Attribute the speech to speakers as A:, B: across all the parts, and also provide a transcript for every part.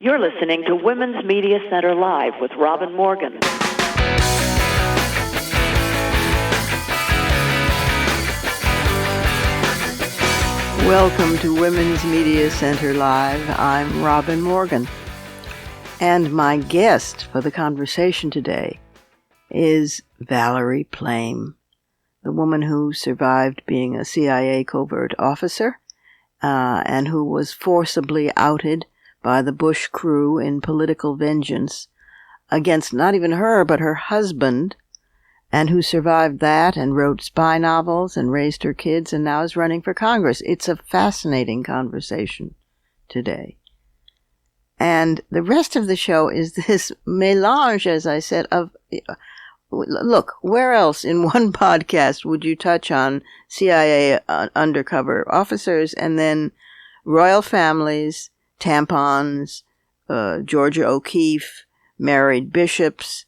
A: You're listening to Women's Media Center Live with Robin Morgan.
B: Welcome to Women's Media Center Live. I'm Robin Morgan. And my guest for the conversation today is Valerie Plame, the woman who survived being a CIA covert officer and who was forcibly outed by the Bush crew in political vengeance against not even her, but her husband, and who survived that and wrote spy novels and raised her kids and now is running for Congress. It's a fascinating conversation today. And the rest of the show is this melange, as I said, of... Look, where else in one podcast would you touch on CIA undercover officers and then royal families, tampons, Georgia O'Keeffe, married bishops,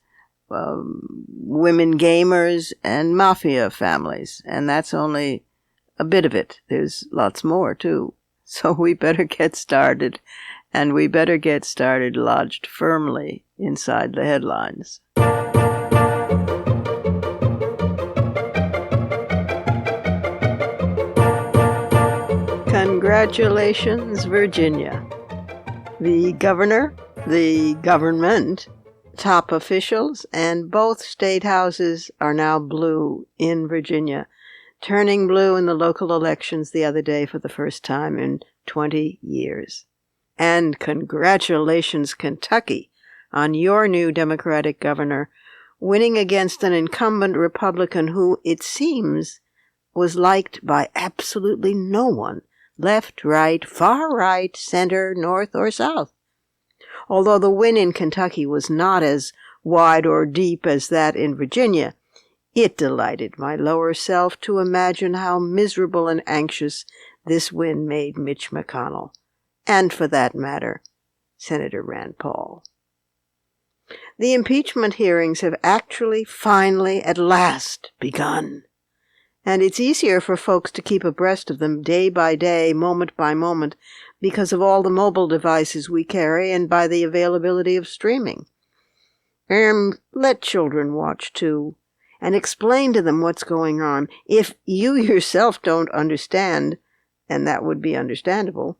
B: women gamers, and mafia families. And that's only a bit of it. There's lots more, too. So we better get started, and we better get started lodged firmly inside the headlines. Congratulations, Virginia. The governor, the government, top officials, and both state houses are now blue in Virginia, turning blue in the local elections the other day for the first time in 20 years. And congratulations, Kentucky, on your new Democratic governor winning against an incumbent Republican who, it seems, was liked by absolutely no one. Left, right, far right, center, north, or south. Although the win in Kentucky was not as wide or deep as that in Virginia, it delighted my lower self to imagine how miserable and anxious this win made Mitch McConnell, and for that matter, Senator Rand Paul. The impeachment hearings have actually, finally, at last begun. And it's easier for folks to keep abreast of them day by day, moment by moment, because of all the mobile devices we carry and by the availability of streaming. Let children watch too, and explain to them what's going on. If you yourself don't understand, and that would be understandable,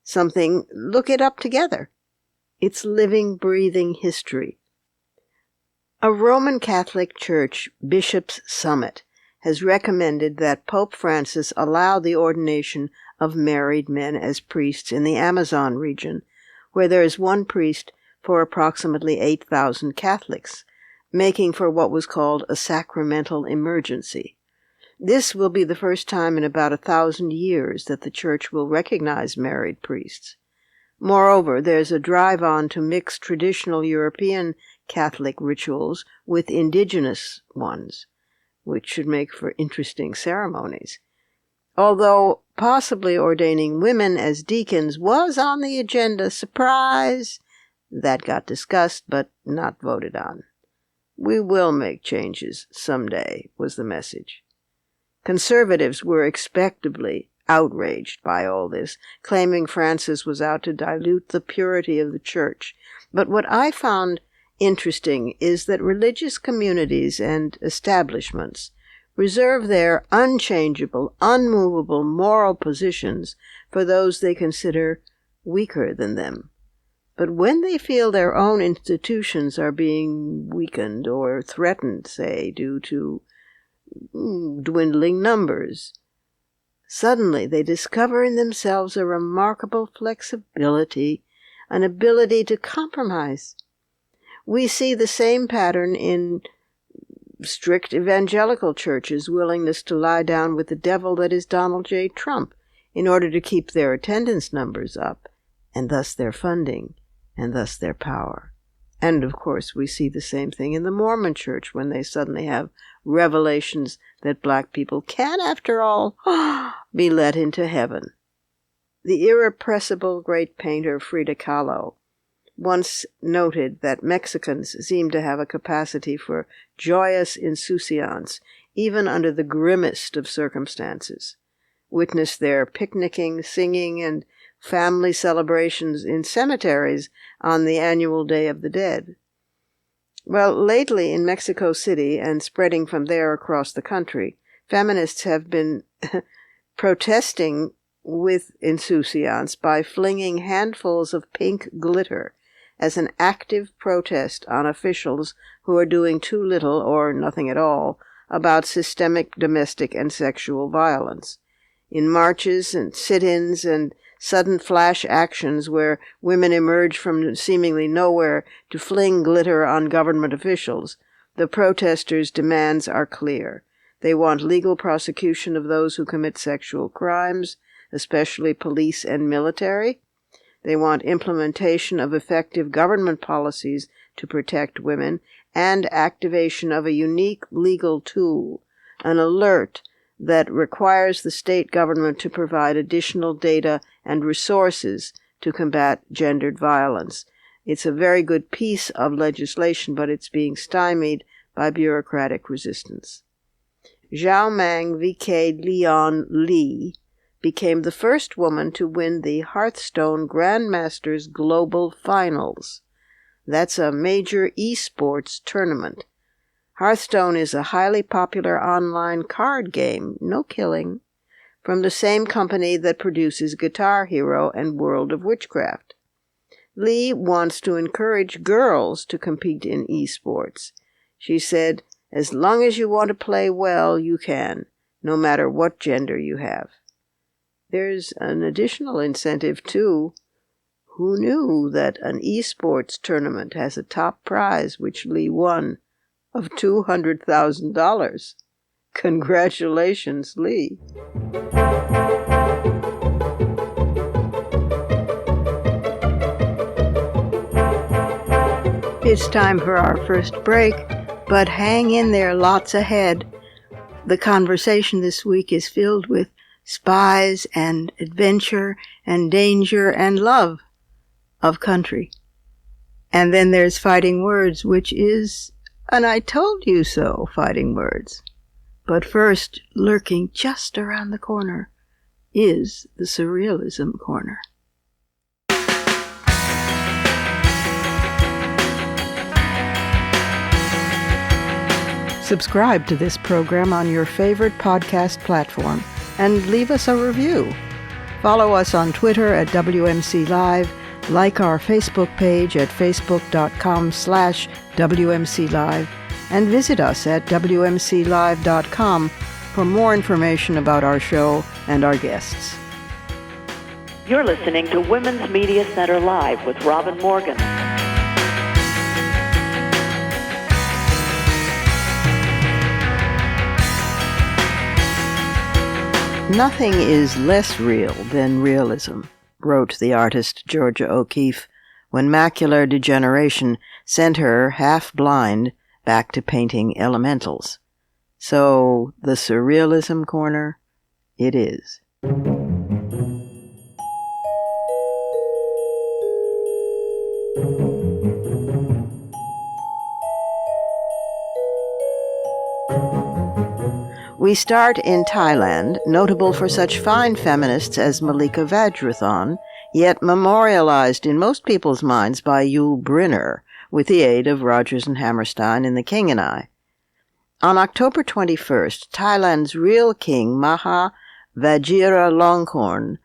B: something, look it up together. It's living, breathing history. A Roman Catholic Church Bishops' Summit has recommended that Pope Francis allow the ordination of married men as priests in the Amazon region, where there is one priest for approximately 8,000 Catholics, making for what was called a sacramental emergency. This will be the first time in about 1,000 years that the Church will recognize married priests. Moreover, there's a drive-on to mix traditional European Catholic rituals with indigenous ones, which should make for interesting ceremonies. Although possibly ordaining women as deacons was on the agenda, surprise, that got discussed but not voted on. We will make changes someday, was the message. Conservatives were expectably outraged by all this, claiming Francis was out to dilute the purity of the Church. But what I found interesting is that religious communities and establishments reserve their unchangeable, unmovable moral positions for those they consider weaker than them. But when they feel their own institutions are being weakened or threatened, say, due to dwindling numbers, suddenly they discover in themselves a remarkable flexibility, an ability to compromise. We see the same pattern in strict evangelical churches' willingness to lie down with the devil that is Donald J. Trump in order to keep their attendance numbers up, and thus their funding, and thus their power. And, of course, we see the same thing in the Mormon Church when they suddenly have revelations that black people can, after all, be let into heaven. The irrepressible great painter Frida Kahlo once noted that Mexicans seem to have a capacity for joyous insouciance, even under the grimmest of circumstances. Witness their picnicking, singing, and family celebrations in cemeteries on the annual Day of the Dead. Well, lately in Mexico City and spreading from there across the country, feminists have been protesting with insouciance by flinging handfuls of pink glitter as an active protest on officials who are doing too little or nothing at all about systemic domestic and sexual violence. In marches and sit-ins and sudden flash actions where women emerge from seemingly nowhere to fling glitter on government officials, the protesters' demands are clear. They want legal prosecution of those who commit sexual crimes, especially police and military. They want implementation of effective government policies to protect women and activation of a unique legal tool, an alert that requires the state government to provide additional data and resources to combat gendered violence. It's a very good piece of legislation, but it's being stymied by bureaucratic resistance. Xiaomang VK Leon Li became the first woman to win the Hearthstone Grandmasters Global Finals. That's a major esports tournament. Hearthstone is a highly popular online card game, no killing, from the same company that produces Guitar Hero and World of Witchcraft. Lee wants to encourage girls to compete in esports. She said, "As long as you want to play well, you can, no matter what gender you have." There's an additional incentive, too. Who knew that an esports tournament has a top prize, which Lee won, of $200,000? Congratulations, Lee. It's time for our first break, but hang in there, lots ahead. The conversation this week is filled with spies and adventure and danger and love of country. And then there's Fighting Words, which is an I told you so fighting words. But first, lurking just around the corner, is the Surrealism Corner. Subscribe to this program on your favorite podcast platform and leave us a review. Follow us on Twitter at WMC Live, like our Facebook page at facebook.com/WMC Live, and visit us at WMCLive.com for more information about our show and our guests.
A: You're listening to Women's Media Center Live with Robin Morgan.
B: Nothing is less real than realism, wrote the artist Georgia O'Keeffe when macular degeneration sent her, half-blind, back to painting elementals. So, the Surrealism Corner, it is. We start in Thailand, notable for such fine feminists as Malika Vajrathon, yet memorialized in most people's minds by Yul Brynner, with the aid of Rodgers and Hammerstein in The King and I. On October 21st, Thailand's real king, Maha Vajiralongkorn,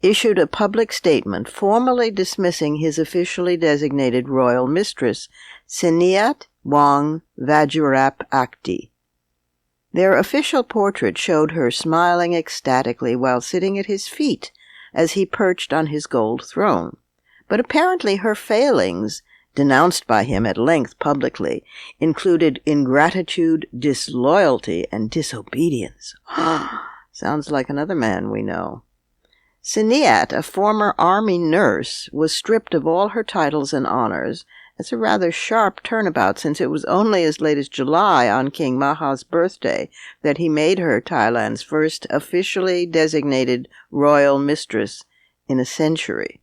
B: issued a public statement formally dismissing his officially designated royal mistress, Siniat Wong Vajirapakdi. Their official portrait showed her smiling ecstatically while sitting at his feet as he perched on his gold throne. But apparently her failings, denounced by him at length publicly, included ingratitude, disloyalty, and disobedience. Sounds like another man we know. Siniat, a former army nurse, was stripped of all her titles and honors. It's a rather sharp turnabout, since it was only as late as July, on King Maha's birthday, that he made her Thailand's first officially designated royal mistress in a century.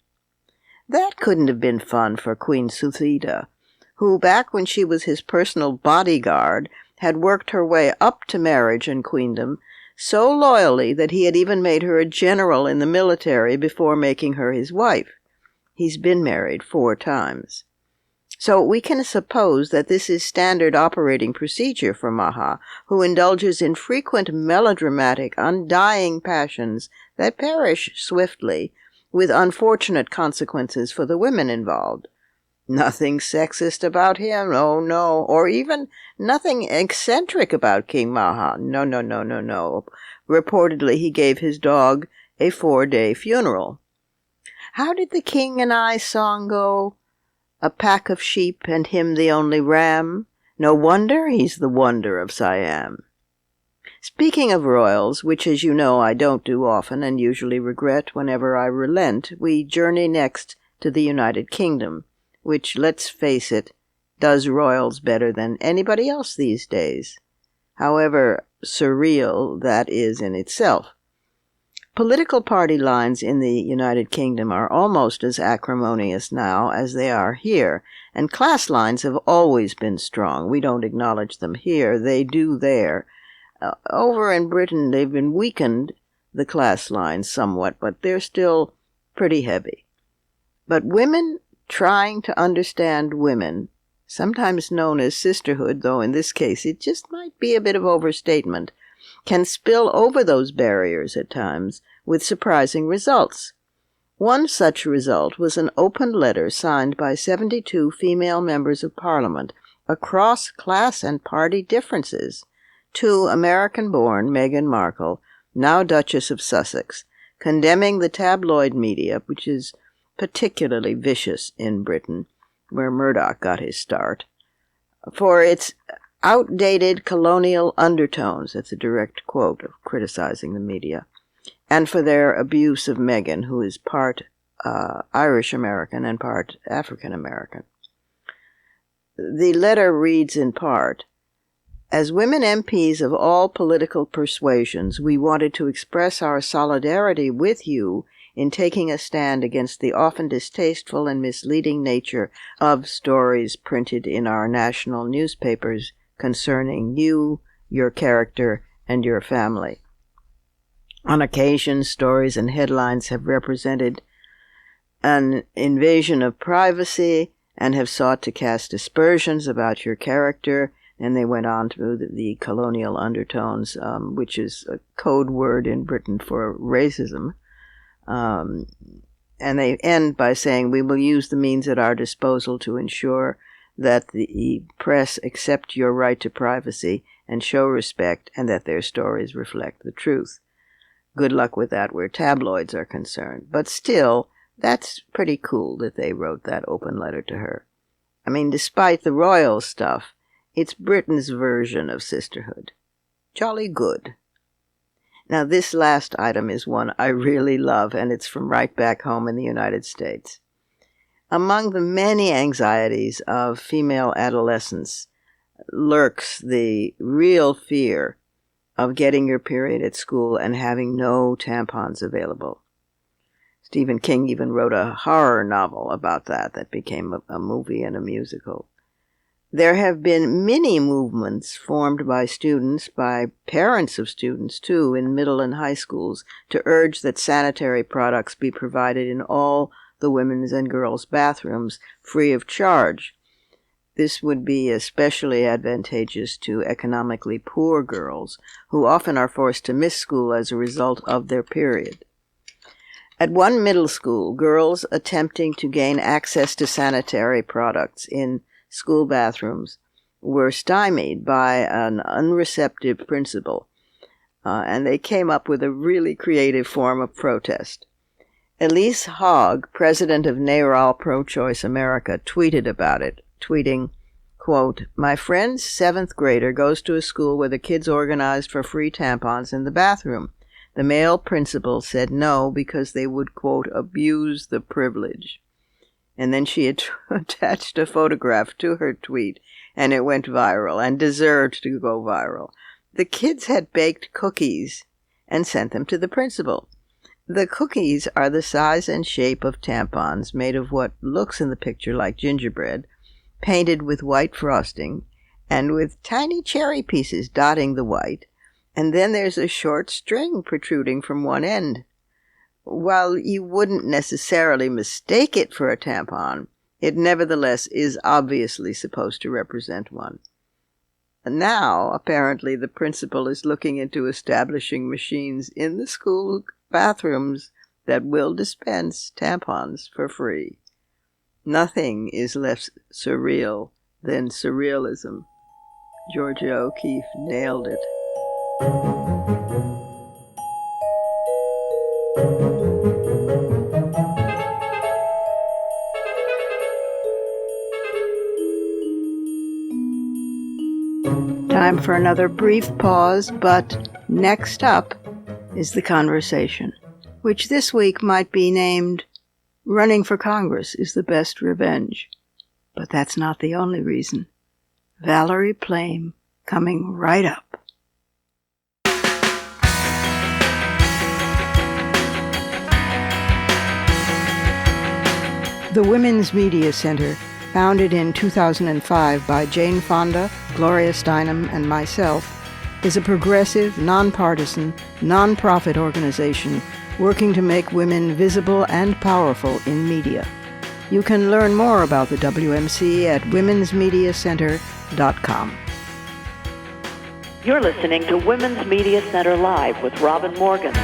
B: That couldn't have been fun for Queen Suthida, who, back when she was his personal bodyguard, had worked her way up to marriage and queendom, so loyally that he had even made her a general in the military before making her his wife. He's been married 4 times. So we can suppose that this is standard operating procedure for Maha, who indulges in frequent melodramatic, undying passions that perish swiftly, with unfortunate consequences for the women involved. Nothing sexist about him, oh no, or even nothing eccentric about King Maha. No. Reportedly, he gave his dog a 4-day funeral. How did the King and I song go? A pack of sheep and him the only ram. No wonder he's the wonder of Siam. Speaking of royals, which as you know I don't do often and usually regret whenever I relent, we journey next to the United Kingdom, which, let's face it, does royals better than anybody else these days. However surreal that is in itself. Political party lines in the United Kingdom are almost as acrimonious now as they are here, and class lines have always been strong. We don't acknowledge them here, they do there. Over in Britain, they've been weakened, the class lines, somewhat, but they're still pretty heavy. But women trying to understand women, sometimes known as sisterhood, though in this case it just might be a bit of overstatement, can spill over those barriers at times with surprising results. One such result was an open letter signed by 72 female members of Parliament across class and party differences to American-born Meghan Markle, now Duchess of Sussex, condemning the tabloid media, which is particularly vicious in Britain, where Murdoch got his start, for its outdated colonial undertones, that's a direct quote of criticizing the media, and for their abuse of Meghan, who is part Irish-American and part African-American. The letter reads in part, "As women MPs of all political persuasions, we wanted to express our solidarity with you in taking a stand against the often distasteful and misleading nature of stories printed in our national newspapers concerning you, your character, and your family. On occasion, stories and headlines have represented an invasion of privacy and have sought to cast aspersions about your character," and they went on to the colonial undertones, which is a code word in Britain for racism. And they end by saying, "We will use the means at our disposal to ensure that the press accept your right to privacy and show respect, and that their stories reflect the truth." Good luck with that where tabloids are concerned. But still, that's pretty cool that they wrote that open letter to her. I mean, despite the royal stuff, it's Britain's version of sisterhood. Jolly good. Now, this last item is one I really love, and it's from right back home in the United States. Among the many anxieties of female adolescence lurks the real fear of getting your period at school and having no tampons available. Stephen King even wrote a horror novel about that became a movie and a musical. There have been many movements formed by students, by parents of students too, in middle and high schools, to urge that sanitary products be provided in all the women's and girls' bathrooms free of charge. This would be especially advantageous to economically poor girls, who often are forced to miss school as a result of their period. At one middle school, girls attempting to gain access to sanitary products in school bathrooms were stymied by an unreceptive principal, and they came up with a really creative form of protest. Elise Hogg, president of NARAL Pro-Choice America, tweeted about it, tweeting, quote, "My friend's 7th grader goes to a school where the kids organized for free tampons in the bathroom. The male principal said no because they would, quote, abuse the privilege." And then she attached a photograph to her tweet, and it went viral, and deserved to go viral. The kids had baked cookies and sent them to the principal. The cookies are the size and shape of tampons, made of what looks in the picture like gingerbread, painted with white frosting, and with tiny cherry pieces dotting the white, And then there's a short string protruding from one end. While you wouldn't necessarily mistake it for a tampon, it nevertheless is obviously supposed to represent one. And now, apparently, the principal is looking into establishing machines in the school bathrooms that will dispense tampons for free. Nothing is less surreal than surrealism. Georgia O'Keeffe nailed it. Time for another brief pause, but next up is the conversation, which this week might be named Running for Congress is the Best Revenge. But that's not the only reason. Valerie Plame coming right up. The Women's Media Center, founded in 2005 by Jane Fonda, Gloria Steinem, and myself, is a progressive, nonpartisan, nonprofit organization working to make women visible and powerful in media. You can learn more about the WMC at womensmediacenter.com.
A: You're listening to Women's Media Center Live with Robin Morgan.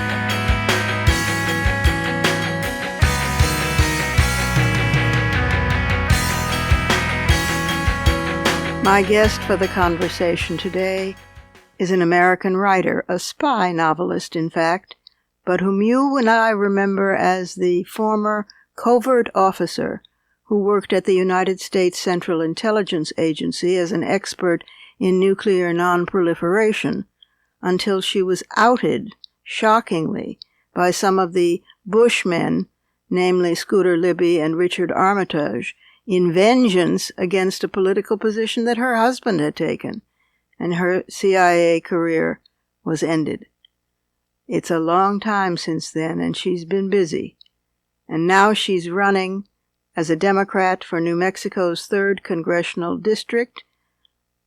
B: My guest for the conversation today is an American writer, a spy novelist, in fact, but whom you and I remember as the former covert officer who worked at the United States Central Intelligence Agency as an expert in nuclear nonproliferation until she was outed, shockingly, by some of the Bushmen, namely Scooter Libby and Richard Armitage, in vengeance against a political position that her husband had taken, and her CIA career was ended. It's a long time since then, and she's been busy. And now she's running as a Democrat for New Mexico's 3rd Congressional District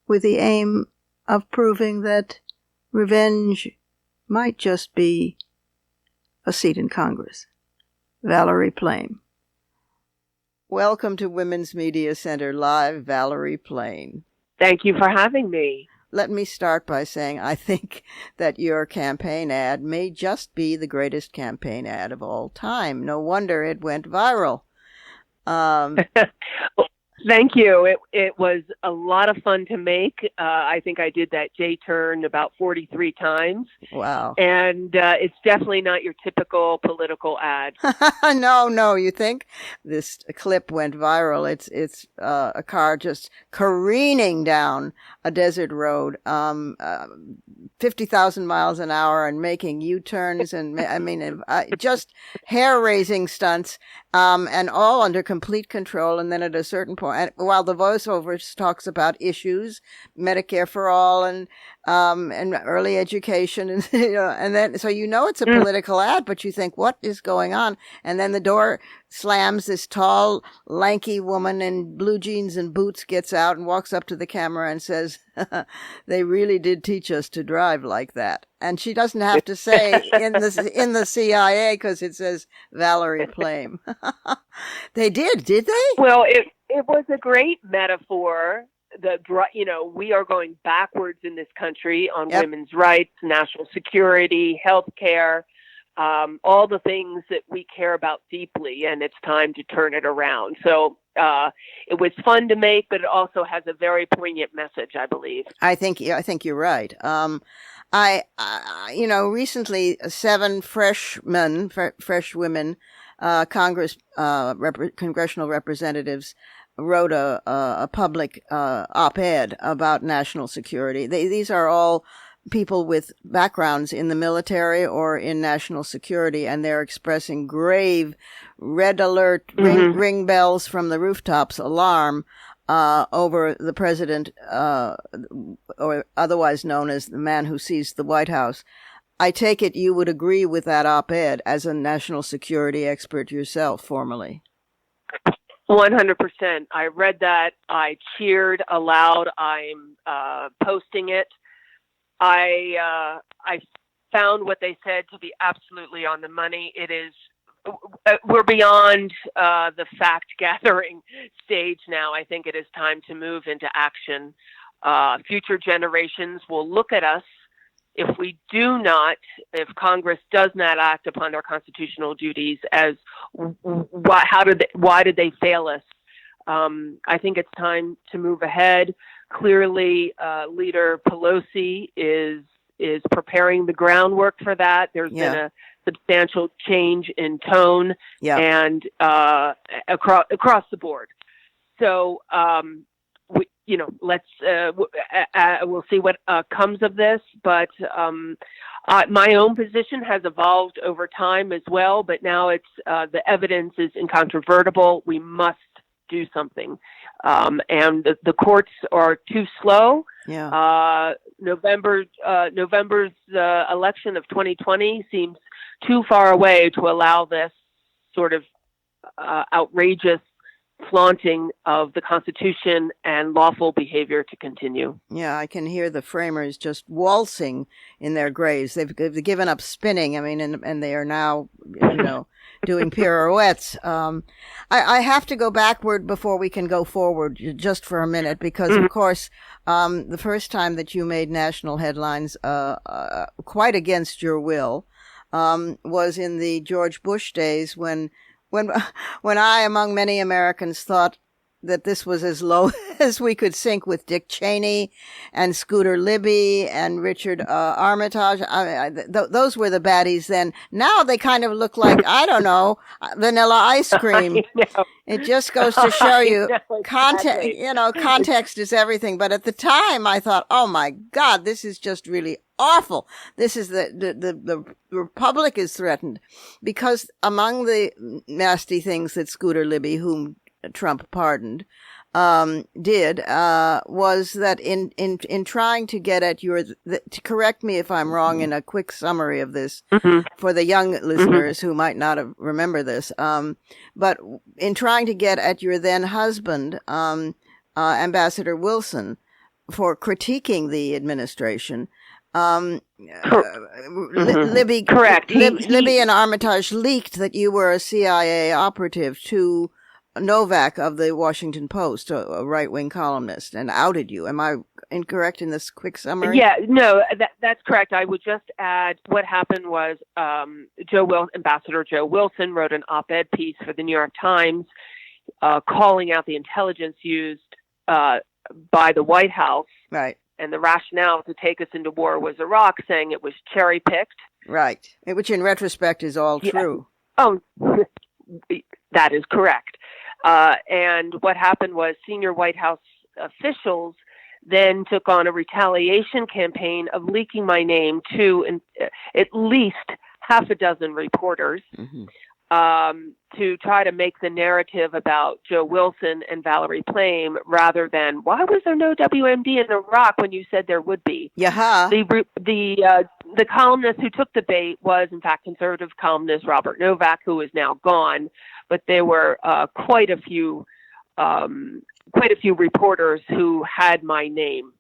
B: with the aim of proving that revenge might just be a seat in Congress. Valerie Plame. Welcome to Women's Media Center Live, Valerie Plame.
C: Thank you for having me.
B: Let me start by saying I think that your campaign ad may just be the greatest campaign ad of all time. No wonder it went viral.
C: Thank you. It was a lot of fun to make. I think I did that J-turn about 43 times.
B: Wow.
C: And it's definitely not your typical political ad.
B: No, you think? This clip went viral. It's a car just careening down a desert road, 50,000 miles an hour and making U-turns and, just hair-raising stunts, and all under complete control. And then at a certain point, while the voiceover talks about issues, Medicare for all and early education, and and then so it's a political ad, but you think, what is going on? And then the door slams. This tall, lanky woman in blue jeans and boots gets out and walks up to the camera and says, "They really did teach us to drive like that." And she doesn't have to say in the CIA because it says Valerie Plame. They did they?
C: Well, it was a great metaphor. We are going backwards in this country on women's rights, national security, health care, all the things that we care about deeply, and it's time to turn it around. So it was fun to make, but it also has a very poignant message, I believe.
B: I think you're right. Recently 7 fresh women, congressional representatives wrote a public op-ed about national security. These are all people with backgrounds in the military or in national security, and they're expressing grave red alert, ring bells from the rooftops alarm over the president, or otherwise known as the man who seized the White House. I take it you would agree with that op-ed as a national security expert yourself, formerly.
C: 100%. I read that. I cheered aloud. I'm posting it. I found what they said to be absolutely on the money. It is, we're beyond the fact gathering stage now. I think it is time to move into action. Future generations will look at us if Congress does not act upon their constitutional duties, as why did they fail us? I think it's time to move ahead. Clearly, Leader Pelosi is preparing the groundwork for that. There's been a substantial change in tone and across the board. So, we'll see what comes of this. But my own position has evolved over time as well. But now it's the evidence is incontrovertible. We must do something. And the courts are too slow. November's election of 2020 seems too far away to allow this sort of outrageous flaunting of the Constitution and lawful behavior to continue.
B: Yeah, I can hear the framers just waltzing in their graves. They've given up spinning. I mean, and they are now, doing pirouettes. I have to go backward before we can go forward just for a minute, because of course, the first time that you made national headlines, quite against your will, was in the George Bush days when I, among many Americans, thought that this was as low as we could sink with Dick Cheney and Scooter Libby and Richard Armitage. Those were the baddies then. Now they kind of look like, I don't know, vanilla ice cream. It just goes to show you context is everything. But at the time I thought, oh my God, this is just really awful. This is the Republic is threatened, because among the nasty things that Scooter Libby, whom Trump pardoned, did was that in trying to get at to correct me if I'm wrong in a quick summary of this for the young listeners who might not have remember this, but in trying to get at your then husband, Ambassador Wilson, for critiquing the administration. Libby,
C: correct.
B: Libby and Armitage leaked that you were a CIA operative to Novak of the Washington Post, a right-wing columnist, and outed you. Am I incorrect in this quick summary?
C: Yeah, no, that's correct. I would just add what happened was Ambassador Joe Wilson wrote an op-ed piece for the New York Times calling out the intelligence used by the White House.
B: Right.
C: And the rationale to take us into war was Iraq, saying it was cherry-picked.
B: Right, which in retrospect is all true.
C: Oh, that is correct. And what happened was senior White House officials then took on a retaliation campaign of leaking my name to at least half a dozen reporters to try to make the narrative about Joe Wilson and Valerie Plame, rather than why was there no WMD in Iraq when you said there would be. The columnist who took the bait was in fact conservative columnist Robert Novak, who is now gone, but there were quite a few reporters who had my name.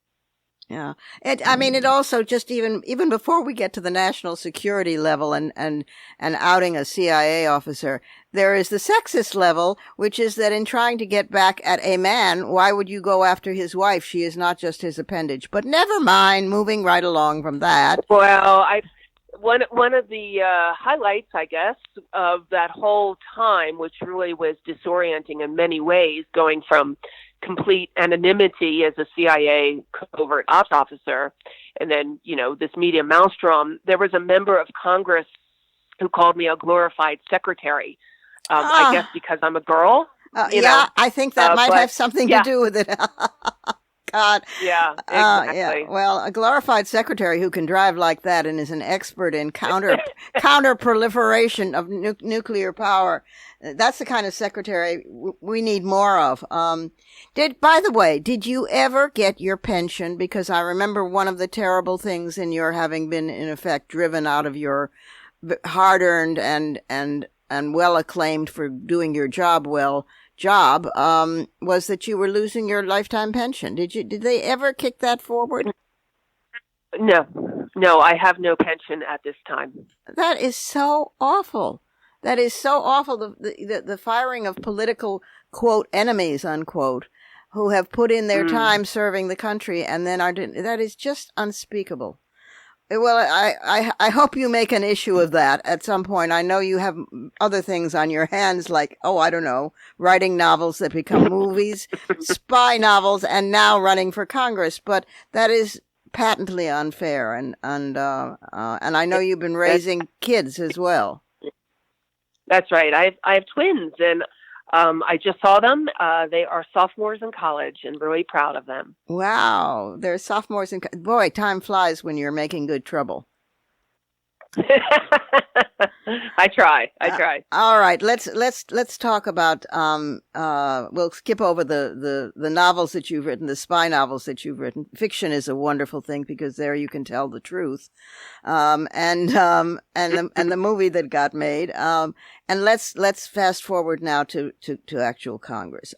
B: Yeah. It also just even before we get to the national security level and outing a CIA officer, there is the sexist level, which is that in trying to get back at a man, why would you go after his wife? She is not just his appendage. But never mind, moving right along from that.
C: Well, one of the highlights, I guess, of that whole time, which really was disorienting in many ways, going from complete anonymity as a CIA covert ops officer, and then, this media maelstrom, there was a member of Congress who called me a glorified secretary. I guess because I'm a girl.
B: I think that might have something to do with it. God.
C: Yeah, exactly.
B: Yeah. Well, a glorified secretary who can drive like that and is an expert in counter proliferation of nuclear power. That's the kind of secretary we need more of. By the way, did you ever get your pension? Because I remember one of the terrible things in your having been, in effect, driven out of your hard-earned and well acclaimed for doing your job well was that you were losing your lifetime pension. Did they ever kick that forward?
C: No, I have no pension at this time.
B: That is so awful. That is so awful. The firing of political, quote, enemies, unquote, who have put in their time serving the country and then that is just unspeakable. Well, I hope you make an issue of that at some point. I know you have other things on your hands, like, I don't know, writing novels that become movies, spy novels, and now running for Congress. But that is patently unfair, and I know you've been raising kids as well.
C: That's right. I have twins, and I just saw them. They are sophomores in college, and really proud of them.
B: Wow, they're sophomores in boy, time flies when you're making good trouble.
C: I try.
B: All right, let's talk about. We'll skip over the novels that you've written, the spy novels that you've written. Fiction is a wonderful thing because there you can tell the truth, and the movie that got made. And let's fast forward now to actual Congress.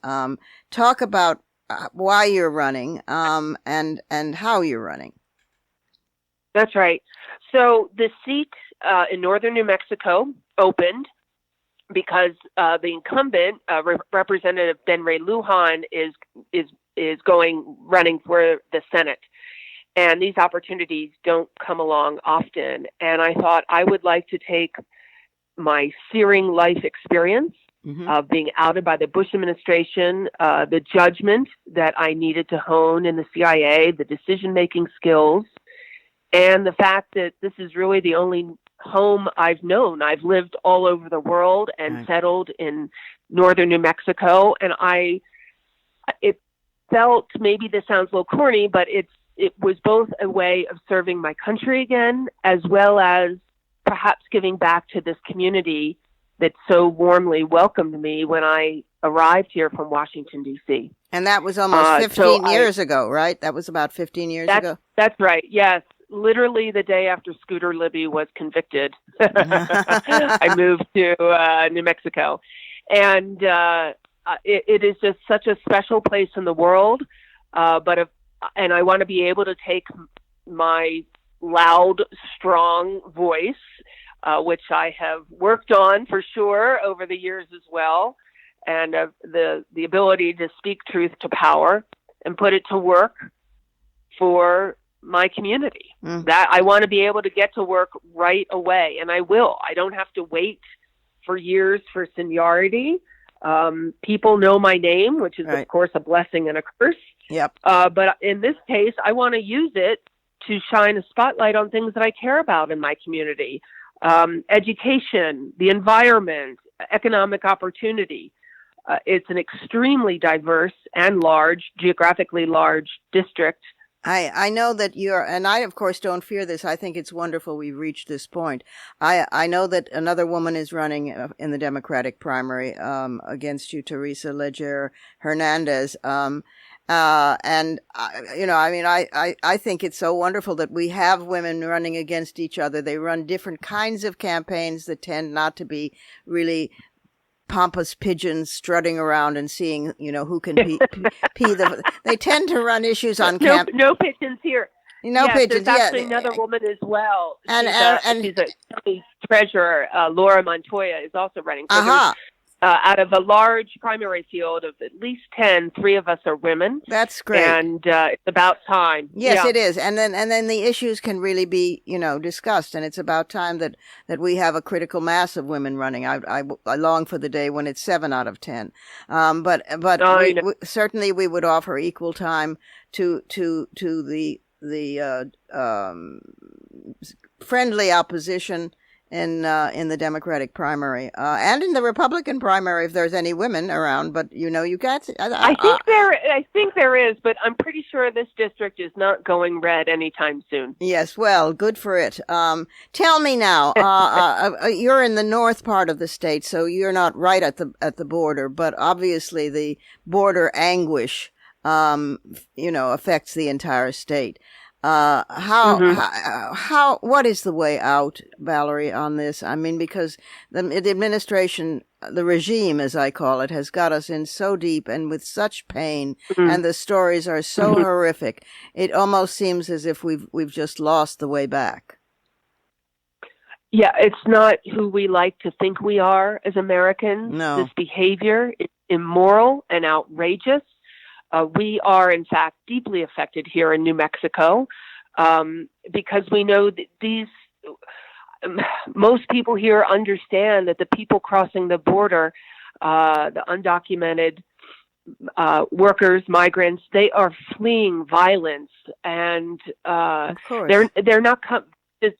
B: Talk about why you're running, and how you're running.
C: That's right. So the seat in northern New Mexico opened because the incumbent, Representative Ben Ray Lujan, is running for the Senate, and these opportunities don't come along often. And I thought I would like to take my searing life experience of being outed by the Bush administration, the judgment that I needed to hone in the CIA, the decision-making skills, and the fact that this is really the only home I've known. I've lived all over the world and settled in northern New Mexico. And it felt, maybe this sounds a little corny, but it was both a way of serving my country again, as well as perhaps giving back to this community that so warmly welcomed me when I arrived here from Washington, D.C.
B: And that was almost 15 years ago, right? That was about 15 years ago?
C: That's right, yes. Literally the day after Scooter Libby was convicted, I moved to New Mexico. And it is just such a special place in the world. And I want to be able to take my loud, strong voice, which I have worked on for sure over the years as well, and the ability to speak truth to power and put it to work for my community. That I want to be able to get to work right away, and I will. I don't have to wait for years for seniority. People know my name, which is of course a blessing and a curse.
B: Yep.
C: But in this case, I want to use it to shine a spotlight on things that I care about in my community. Education, the environment, economic opportunity. It's an extremely diverse and geographically large district.
B: I know that and I of course don't fear this. I think it's wonderful we've reached this point. I know that another woman is running in the Democratic primary against you, Teresa Leger Hernandez. I think it's so wonderful that we have women running against each other. They run different kinds of campaigns that tend not to be really pompous pigeons strutting around and seeing, who can pee they tend to run issues on camp.
C: No pigeons here.
B: No pigeons.
C: There's actually another woman as well. She's a county treasurer. Laura Montoya is also running. So out of a large primary field of at least 10, 3 of us are women.
B: That's great.
C: And it's about time.
B: Yes, it is. And then the issues can really be, discussed. And it's about time that we have a critical mass of women running. I long for the day when it's 7 out of 10. But certainly we would offer equal time to the friendly opposition in the Democratic primary and in the Republican primary if there's any women around, but you can't.
C: I think there is, but I'm pretty sure this district is not going red anytime soon.
B: Yes, well, good for it. Tell me now, you're in the north part of the state, so you're not right at the border, but obviously the border anguish, affects the entire state. What is the way out, Valerie, on this? I mean, because the administration, the regime, as I call it, has got us in so deep and with such pain, and the stories are so horrific. It almost seems as if we've just lost the way back.
C: Yeah, it's not who we like to think we are as Americans.
B: No.
C: This behavior is immoral and outrageous. We are, in fact, deeply affected here in New Mexico because we know that most people here understand that the people crossing the border, the undocumented workers, migrants, they are fleeing violence, and
B: of course.
C: they're not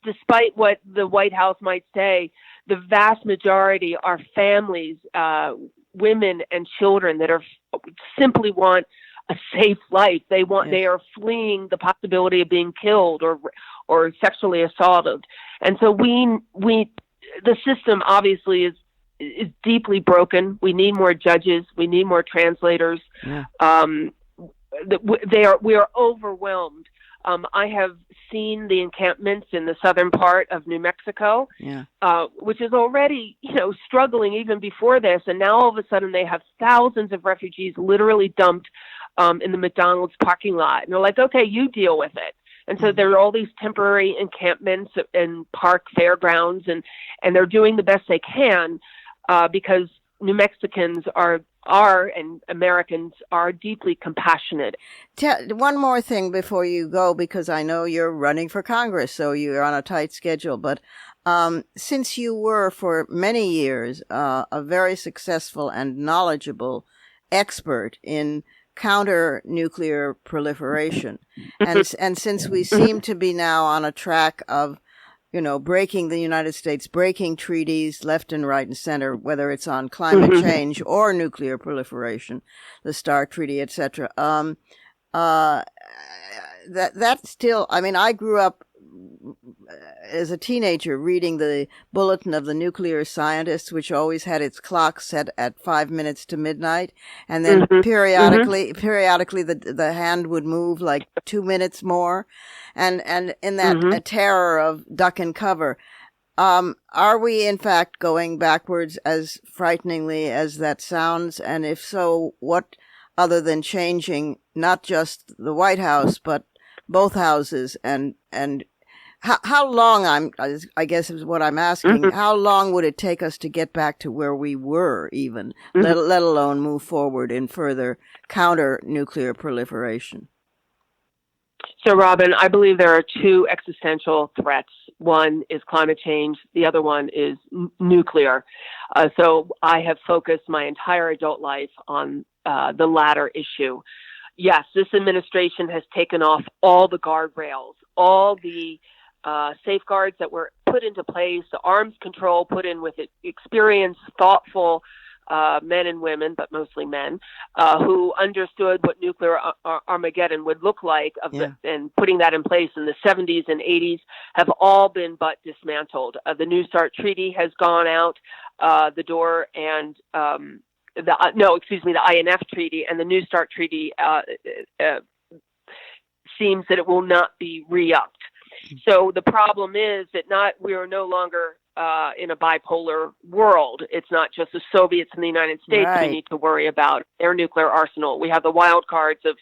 C: despite what the White House might say, the vast majority are families, women and children that are simply want a safe life. They are fleeing the possibility of being killed or sexually assaulted. And so the system obviously is deeply broken. We need more judges. We need more translators.
B: Yeah.
C: We are overwhelmed. I have seen the encampments in the southern part of New Mexico, which is already, struggling even before this. And now all of a sudden they have thousands of refugees literally dumped in the McDonald's parking lot. And they're like, okay, you deal with it. And so there are all these temporary encampments and park fairgrounds, and they're doing the best they can because New Mexicans and Americans are deeply compassionate.
B: One more thing before you go, because I know you're running for Congress, so you're on a tight schedule. But since you were for many years a very successful and knowledgeable expert in counter-nuclear proliferation, and since we seem to be now on a track of breaking the United States, breaking treaties left and right and center, whether it's on climate change or nuclear proliferation, the START Treaty, etc. That still, I mean, I grew up as a teenager reading the Bulletin of the Nuclear Scientists, which always had its clock set at 5 minutes to midnight, and then periodically the hand would move like 2 minutes more, and in that a terror of duck and cover. Are we in fact going backwards as frighteningly as that sounds? And if so, what other than changing not just the White House but both houses and how long, I guess is what I'm asking, how long would it take us to get back to where we were even, let alone move forward in further counter-nuclear proliferation?
C: So, Robin, I believe there are two existential threats. One is climate change. The other one is nuclear. So I have focused my entire adult life on the latter issue. Yes, this administration has taken off all the guardrails, all the safeguards that were put into place, the arms control put in with experienced, thoughtful men and women, but mostly men, who understood what nuclear Armageddon would look like, and putting that in place in the 70s and 80s have all been but dismantled. The New START Treaty has gone out the door, and the INF Treaty and the New START Treaty seems that it will not be re-upped. So the problem is that we are no longer in a bipolar world. It's not just the Soviets and the United States we need to worry about their nuclear arsenal. We have the wild cards of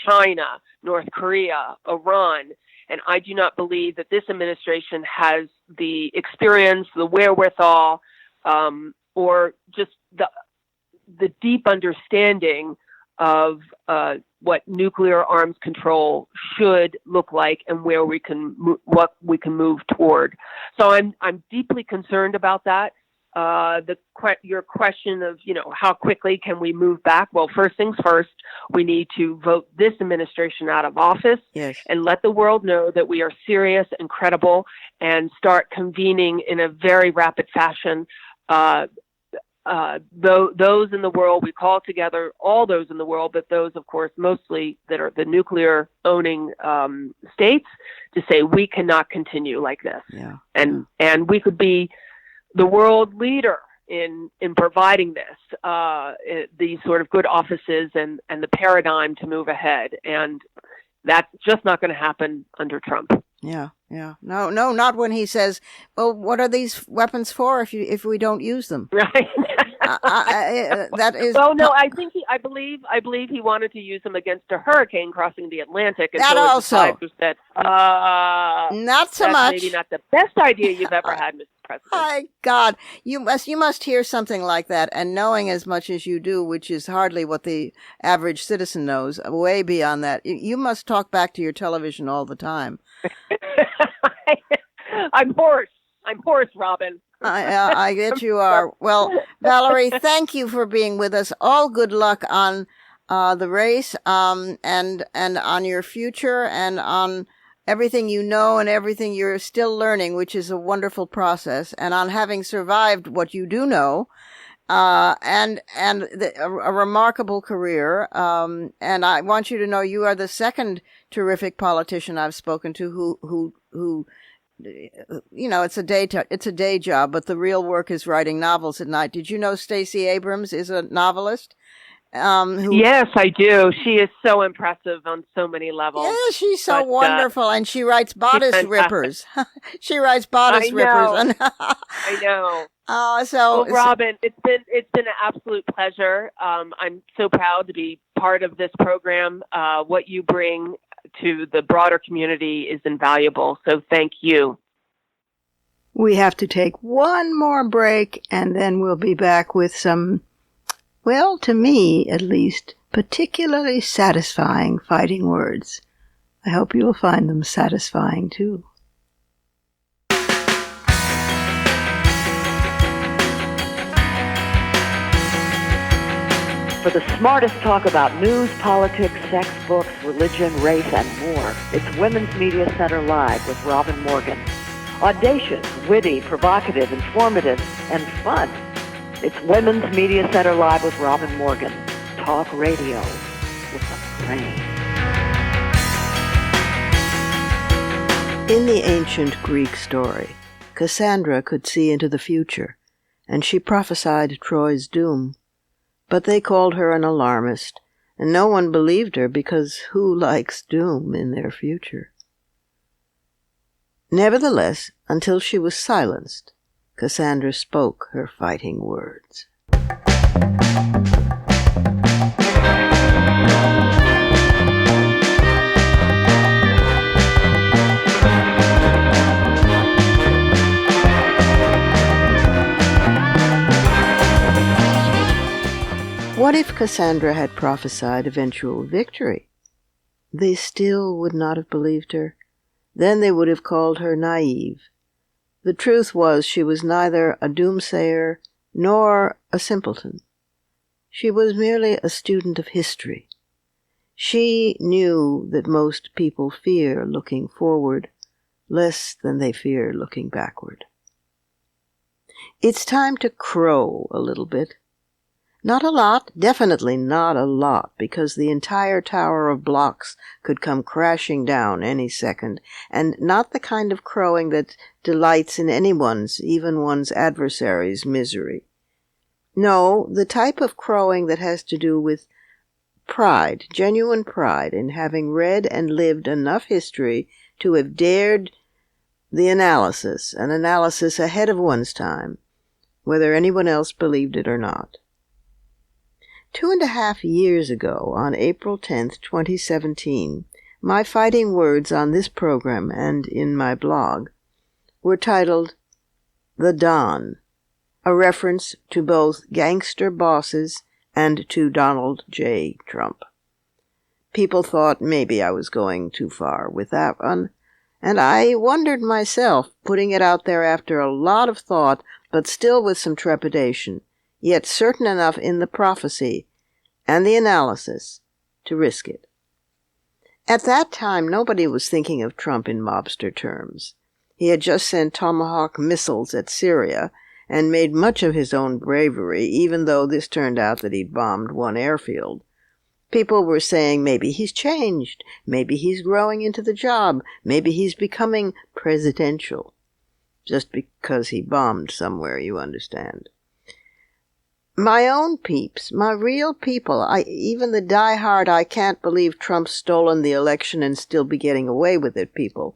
C: China, North Korea, Iran, and I do not believe that this administration has the experience, the wherewithal, or just the deep understanding of what nuclear arms control should look like and where what we can move toward. So I'm deeply concerned about that. Your question of how quickly can we move back? Well, first things first, we need to vote this administration out of office and let the world know that we are serious and credible, and start convening in a very rapid fashion. Those in the world, we call together all those in the world, but those, of course, mostly that are the nuclear owning states, to say we cannot continue like this. And we could be the world leader in providing this, these sort of good offices and the paradigm to move ahead. And That's just not going to happen under Trump.
B: Yeah. No, not when he says, "Well, what are these weapons for if we don't use them?"
C: Right.
B: That is.
C: Well, no, I believe he wanted to use them against a hurricane crossing the Atlantic. And
B: That
C: so
B: also.
C: advisors said,
B: not so
C: that's
B: much.
C: Maybe not the best idea you've ever had, Mr. President.
B: My God, you must hear something like that, and knowing as much as you do, which is hardly what the average citizen knows, way beyond that, you must talk back to your television all the time.
C: I'm hoarse, Robin.
B: I get you are. Well, Valerie, thank you for being with us. All good luck on the race, and on your future, and on everything you know and everything you're still learning, which is a wonderful process, and on having survived what you do know, and a remarkable career. And I want you to know you are the second terrific politician I've spoken to who it's a day job, but the real work is writing novels at night. Did you know Stacey Abrams is a novelist?
C: Yes, I do. She is so impressive on so many levels.
B: Yeah, she's so wonderful, and she writes bodice rippers. She writes bodice rippers.
C: I know.
B: So,
C: Robin, it's been an absolute pleasure. I'm so proud to be part of this program. What you bring to the broader community is invaluable. So thank you.
B: We have to take one more break, and then we'll be back with some, well, to me at least, particularly satisfying fighting words. I hope you'll find them satisfying too.
A: For the smartest talk about news, politics, sex, books, religion, race, and more, it's Women's Media Center Live with Robin Morgan. Audacious, witty, provocative, informative, and fun. It's Women's Media Center Live with Robin Morgan. Talk radio with a brain.
B: In the ancient Greek story, Cassandra could see into the future, and she prophesied Troy's doom. But they called her an alarmist, and no one believed her because who likes doom in their future? Nevertheless, until she was silenced, Cassandra spoke her fighting words. What if Cassandra had prophesied eventual victory? They still would not have believed her. Then they would have called her naive. The truth was she was neither a doomsayer nor a simpleton. She was merely a student of history. She knew that most people fear looking forward less than they fear looking backward. It's time to crow a little bit. Not a lot, definitely not a lot, because the entire tower of blocks could come crashing down any second, and not the kind of crowing that delights in anyone's, even one's adversary's, misery. No, the type of crowing that has to do with pride, genuine pride in having read and lived enough history to have dared the analysis, an analysis ahead of one's time, whether anyone else believed it or not. 2.5 years ago, on April 10th, 2017, my fighting words on this program and in my blog were titled The Don, a reference to both gangster bosses and to Donald J. Trump. People thought maybe I was going too far with that one, and I wondered myself, putting it out there after a lot of thought, but still with some trepidation, yet certain enough in the prophecy and the analysis to risk it. At that time, nobody was thinking of Trump in mobster terms. He had just sent Tomahawk missiles at Syria and made much of his own bravery, even though this turned out that he'd bombed one airfield. People were saying maybe he's changed, maybe he's growing into the job, maybe he's becoming presidential. Just because he bombed somewhere, you understand. My own peeps, my real people, even the die-hard I can't believe Trump's stolen the election and still be getting away with it people,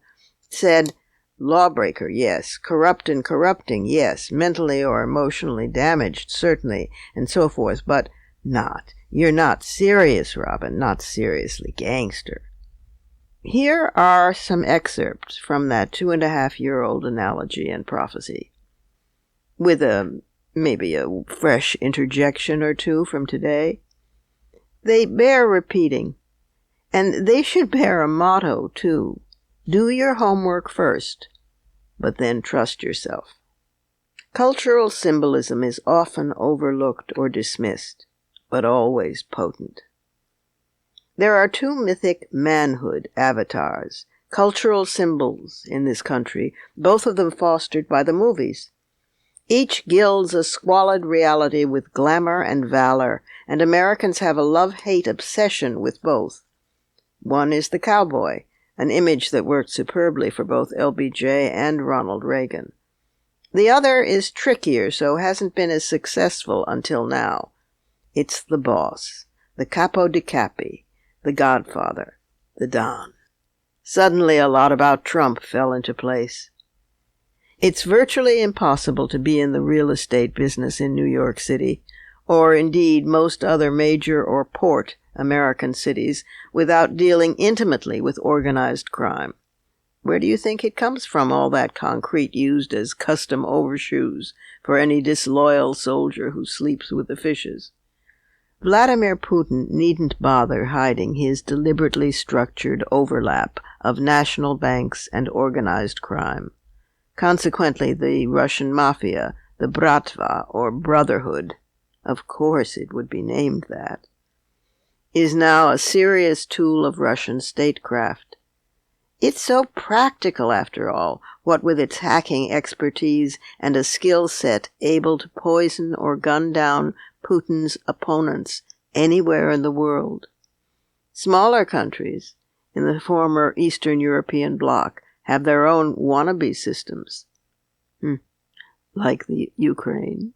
B: said, lawbreaker, yes, corrupt and corrupting, yes, mentally or emotionally damaged, certainly, and so forth, but not. You're not serious, Robin, not seriously gangster. Here are some excerpts from that 2.5-year-old analogy and prophecy, with maybe a fresh interjection or two from today. They bear repeating, and they should bear a motto, too. Do your homework first, but then trust yourself. Cultural symbolism is often overlooked or dismissed, but always potent. There are two mythic manhood avatars, cultural symbols in this country, both of them fostered by the movies. Each gilds a squalid reality with glamour and valor, and Americans have a love-hate obsession with both. One is the cowboy, an image that worked superbly for both LBJ and Ronald Reagan. The other is trickier, so hasn't been as successful until now. It's the boss, the capo di capi, the godfather, the Don. Suddenly a lot about Trump fell into place. It's virtually impossible to be in the real estate business in New York City, or indeed most other major or port American cities, without dealing intimately with organized crime. Where do you think it comes from, all that concrete used as custom overshoes for any disloyal soldier who sleeps with the fishes? Vladimir Putin needn't bother hiding his deliberately structured overlap of national banks and organized crime. Consequently, the Russian mafia, the Bratva, or Brotherhood, of course it would be named that, is now a serious tool of Russian statecraft. It's so practical, after all, what with its hacking expertise and a skill set able to poison or gun down Putin's opponents anywhere in the world. Smaller countries, in the former Eastern European bloc, have their own wannabe systems, like the Ukraine.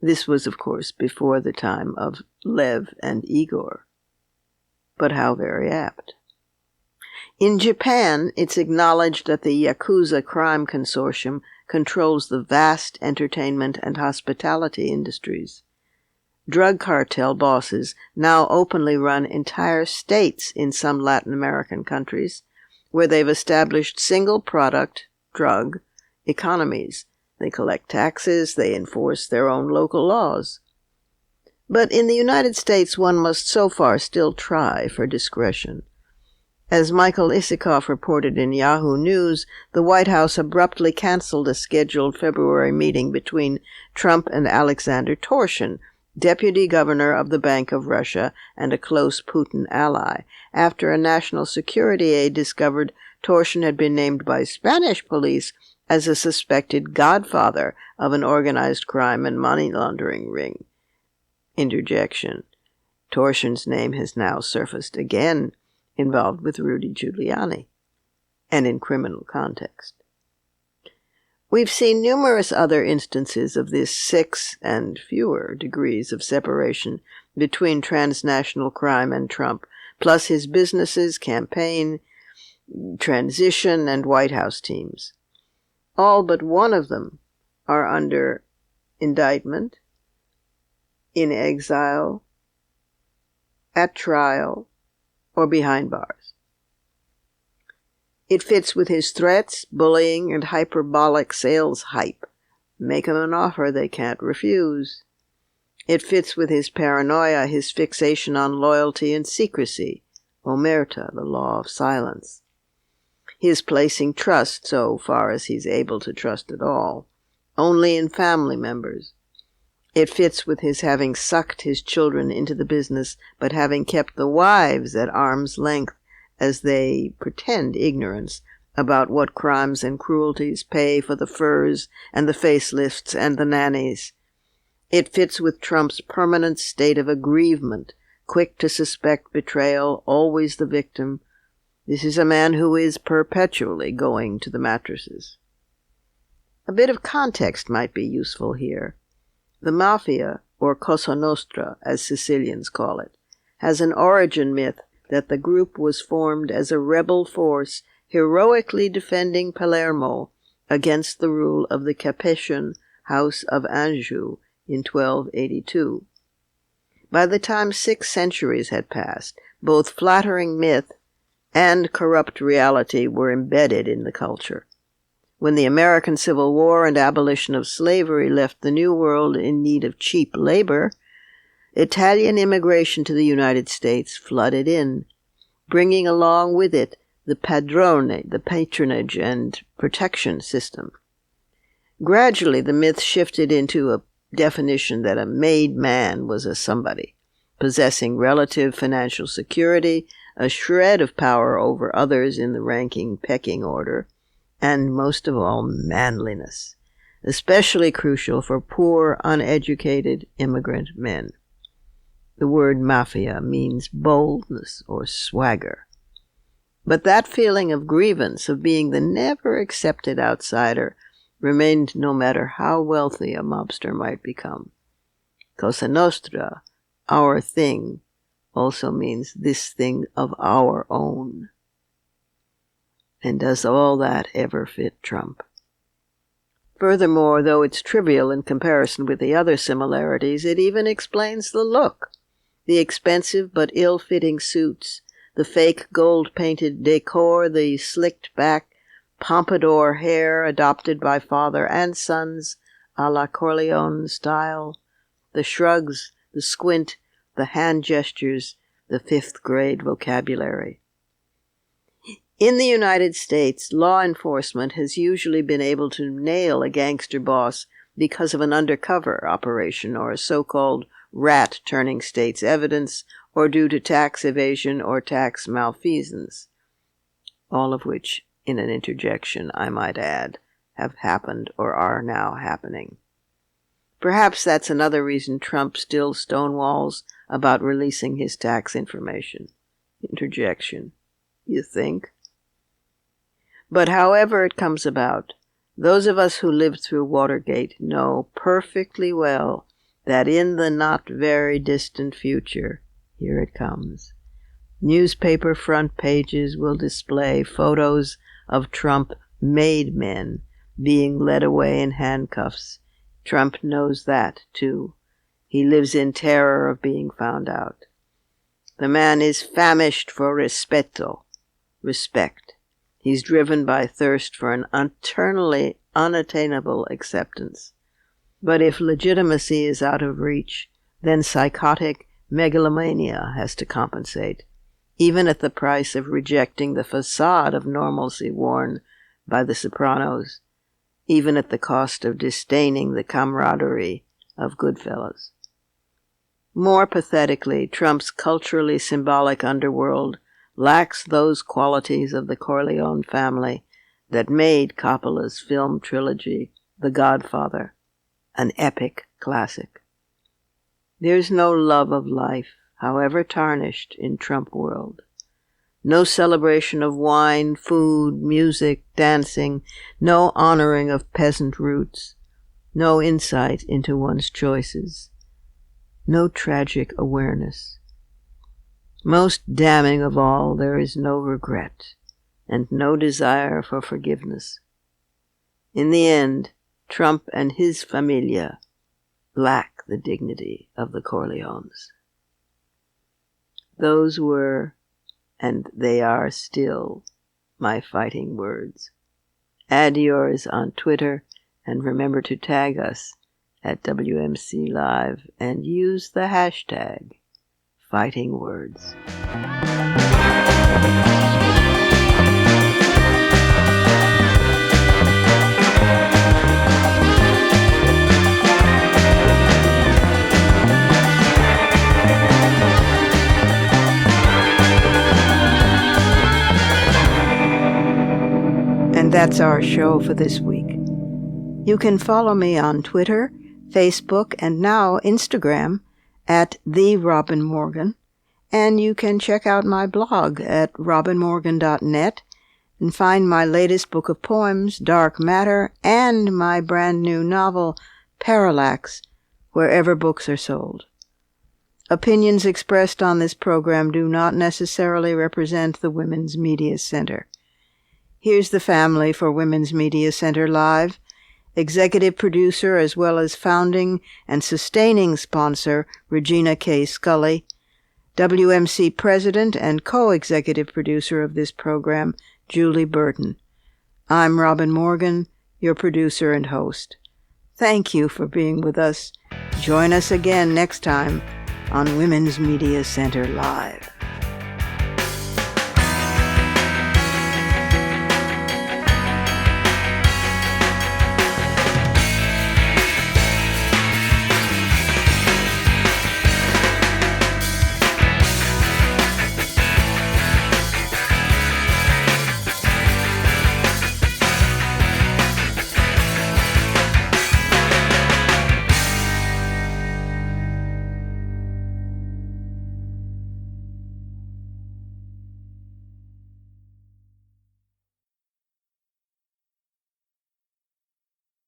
B: This was, of course, before the time of Lev and Igor. But how very apt. In Japan, it's acknowledged that the Yakuza crime consortium controls the vast entertainment and hospitality industries. Drug cartel bosses now openly run entire states in some Latin American countries, where they've established single-product, drug, economies. They collect taxes, they enforce their own local laws. But in the United States, one must so far still try for discretion. As Michael Isikoff reported in Yahoo News, the White House abruptly canceled a scheduled February meeting between Trump and Alexander Torshin, deputy governor of the Bank of Russia and a close Putin ally, after a national security aide discovered Torshin had been named by Spanish police as a suspected godfather of an organized crime and money laundering ring. Interjection. Torshin's name has now surfaced again, involved with Rudy Giuliani, and in criminal context. We've seen numerous other instances of this 6 and fewer degrees of separation between transnational crime and Trump, plus his businesses, campaign, transition, and White House teams. All but one of them are under indictment, in exile, at trial, or behind bars. It fits with his threats, bullying, and hyperbolic sales hype. Make 'em an offer they can't refuse. It fits with his paranoia, his fixation on loyalty and secrecy, omerta, the law of silence. His placing trust, so far as he's able to trust at all, only in family members. It fits with his having sucked his children into the business, but having kept the wives at arm's length as they pretend ignorance about what crimes and cruelties pay for the furs and the facelifts and the nannies. It fits with Trump's permanent state of aggrievement, quick to suspect betrayal, always the victim. This is a man who is perpetually going to the mattresses. A bit of context might be useful here. The mafia, or Cosa Nostra, as Sicilians call it, has an origin myth that the group was formed as a rebel force heroically defending Palermo against the rule of the Capetian House of Anjou in 1282. By the time 6 centuries had passed, both flattering myth and corrupt reality were embedded in the culture. When the American Civil War and abolition of slavery left the New World in need of cheap labor, Italian immigration to the United States flooded in, bringing along with it the padrone, the patronage and protection system. Gradually, the myth shifted into a definition that a made man was a somebody, possessing relative financial security, a shred of power over others in the ranking pecking order, and most of all, manliness, especially crucial for poor, uneducated immigrant men. The word mafia means boldness or swagger. But that feeling of grievance, of being the never-accepted outsider, remained no matter how wealthy a mobster might become. Cosa Nostra, our thing, also means this thing of our own. And does all that ever fit Trump? Furthermore, though it's trivial in comparison with the other similarities, it even explains the look. The expensive but ill-fitting suits, the fake gold-painted decor, the slicked-back pompadour hair adopted by father and sons a la Corleone style, the shrugs, the squint, the hand gestures, the 5th grade vocabulary. In the United States, law enforcement has usually been able to nail a gangster boss because of an undercover operation or a so-called rat turning state's evidence or due to tax evasion or tax malfeasance, all of which, in an interjection, I might add, have happened or are now happening. Perhaps that's another reason Trump still stonewalls about releasing his tax information. Interjection. You think? But however it comes about, those of us who lived through Watergate know perfectly well that in the not very distant future, here it comes, newspaper front pages will display photos of Trump-made men being led away in handcuffs. Trump knows that, too. He lives in terror of being found out. The man is famished for rispetto, respect. He's driven by thirst for an eternally unattainable acceptance. But if legitimacy is out of reach, then psychotic megalomania has to compensate, even at the price of rejecting the facade of normalcy worn by the Sopranos, even at the cost of disdaining the camaraderie of Goodfellas. More pathetically, Trump's culturally symbolic underworld lacks those qualities of the Corleone family that made Coppola's film trilogy, The Godfather, an epic classic. There's no love of life, however tarnished, in Trump world. No celebration of wine, food, music, dancing, no honoring of peasant roots, no insight into one's choices, no tragic awareness. Most damning of all, there is no regret, and no desire for forgiveness. In the end, Trump and his familia lack the dignity of the Corleones. Those were, and they are still, my fighting words. Add yours on Twitter, and remember to tag us at WMC Live and use the hashtag Fighting Words. And that's our show for this week. You can follow me on Twitter, Facebook, and now Instagram at The Robin Morgan, and you can check out my blog at robinmorgan.net and find my latest book of poems, Dark Matter, and my brand new novel, Parallax, wherever books are sold. Opinions expressed on this program do not necessarily represent the Women's Media Center. Here's the family for Women's Media Center Live. Executive producer as well as founding and sustaining sponsor Regina K. Scully, WMC president and co-executive producer of this program Julie Burton. I'm Robin Morgan, your producer and host. Thank you for being with us. Join us again next time on Women's Media Center Live.